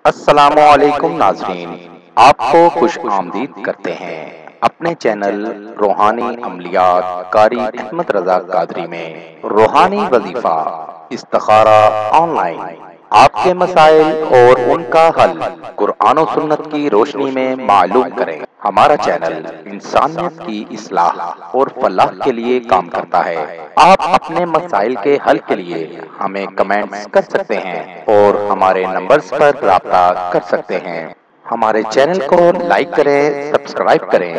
السلام علیکم ناظرین، آپ کو خوش آمدید کرتے ہیں اپنے چینل روحانی عملیات قاری احمد رضا قادری میں۔ روحانی وظیفہ استخارہ آن لائن، آپ کے مسائل اور ان کا حل قرآن و سنت کی روشنی میں معلوم کریں۔ ہمارا چینل انسانیت کی اصلاح اور فلاح کے لیے کام کرتا ہے۔ آپ اپنے مسائل کے حل کے لیے ہمیں کمنٹس کر سکتے ہیں اور ہمارے نمبرز پر رابطہ کر سکتے ہیں۔ ہمارے چینل کو لائک کریں، سبسکرائب کریں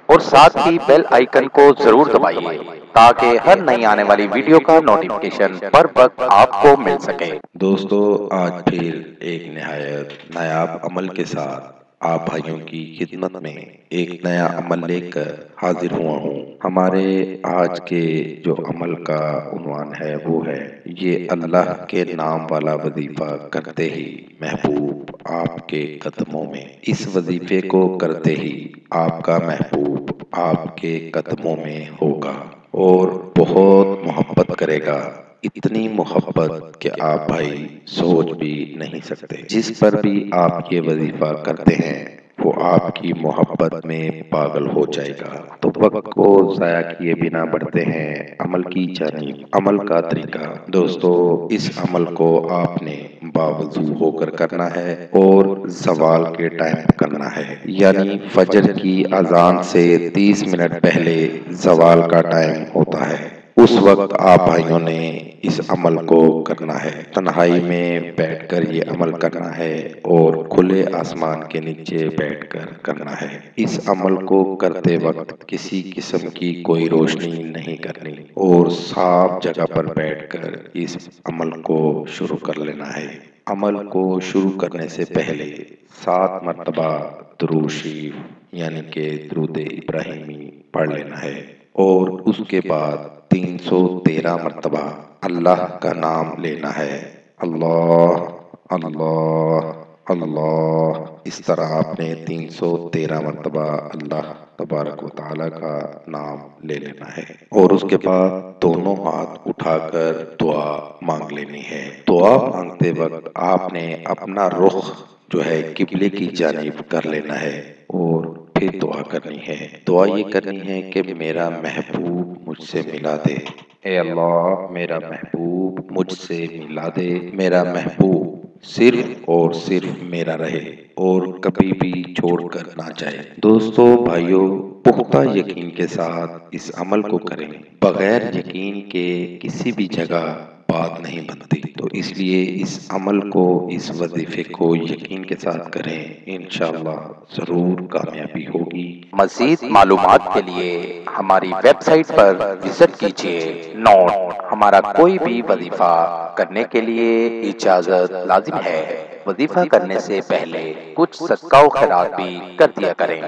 اور ساتھ ہی بیل آئیکن کو ضرور دبائیے تاکہ ہر نئی آنے والی ویڈیو کا نوٹیفیکیشن بر وقت آپ کو مل سکے۔ دوستو، آج پھر ایک نہایت نایاب عمل کے ساتھ آپ بھائیوں کی خدمت میں ایک نیا عمل لے کر حاضر ہوا ہوں۔ ہمارے آج کے جو عمل کا عنوان ہے وہ ہے یہ اللہ کے نام والا وظیفہ کرتے ہی محبوب آپ کے قدموں میں۔ اس وظیفے کو کرتے ہی آپ کا محبوب آپ کے قدموں میں ہوگا اور بہت محبت کرے گا، اتنی محبت کہ آپ بھائی سوچ بھی نہیں سکتے۔ جس پر بھی آپ یہ وظیفہ کرتے ہیں وہ آپ کی محبت میں پاگل ہو جائے گا۔ تو وقت کو ضائع کیے بنا بڑھتے ہیں عمل کی جانب۔ عمل کا طریقہ دوستو، اس عمل کو آپ نے باوضو ہو کر کرنا ہے اور زوال کے ٹائم کرنا ہے، یعنی فجر کی اذان سے 30 منٹ پہلے زوال کا ٹائم ہوتا ہے، اس وقت آپ بھائیوں نے اس عمل کو کرنا ہے۔ تنہائی میں بیٹھ کر یہ عمل کرنا ہے اور کھلے آسمان کے نیچے بیٹھ کر کرنا ہے۔ اس عمل کو کرتے وقت کسی قسم کی کوئی روشنی نہیں کرنی اور صاف جگہ پر بیٹھ کر اس عمل کو شروع کر لینا ہے۔ عمل کو شروع کرنے سے پہلے 7 مرتبہ درود شریف یعنی کہ درود ابراہیمی پڑھ لینا ہے اور اس کے بعد 313 مرتبہ اللہ کا نام لینا ہے۔ اللہ اللہ اللہ، اس طرح آپ نے 313 مرتبہ اللہ تبارک و تعالیٰ کا نام لے لینا ہے اور اس کے بعد دونوں ہاتھ اٹھا کر دعا مانگ لینی ہے۔ دعا مانگتے وقت آپ نے اپنا رخ جو ہے قبلے کی جانب کر لینا ہے اور پھر دعا کرنی ہے۔ دعا یہ کرنی ہے کہ میرا محبوب مجھ سے ملا دے، اے اللہ میرا محبوب مجھ سے ملا دے، میرا محبوب صرف اور صرف میرا رہے اور کبھی بھی چھوڑ کر نہ جائے۔ دوستو بھائیو، پختہ یقین کے ساتھ اس عمل کو کریں، بغیر یقین کے کسی بھی جگہ بات نہیں بنتی، تو اس لیے اس عمل کو، اس وظیفے کو یقین کے ساتھ کریں، انشاءاللہ ضرور کامیابی ہوگی۔ مزید معلومات کے لیے ہماری ویب سائٹ پر وزٹ کیجیے۔ نوٹ: ہمارا کوئی بھی وظیفہ کرنے کے لیے اجازت لازم ہے۔ وظیفہ کرنے سے پہلے کچھ صدقہ و خیرات بھی کر دیا کریں۔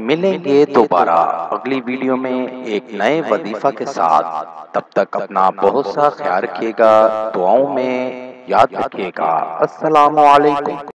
ملیں گے دوبارہ اگلی ویڈیو میں ایک نئے وظیفہ کے ساتھ۔ تب تک اپنا بہت سا خیال رکھیے گا، دعاؤں میں یاد رکھیے گا۔ السلام علیکم۔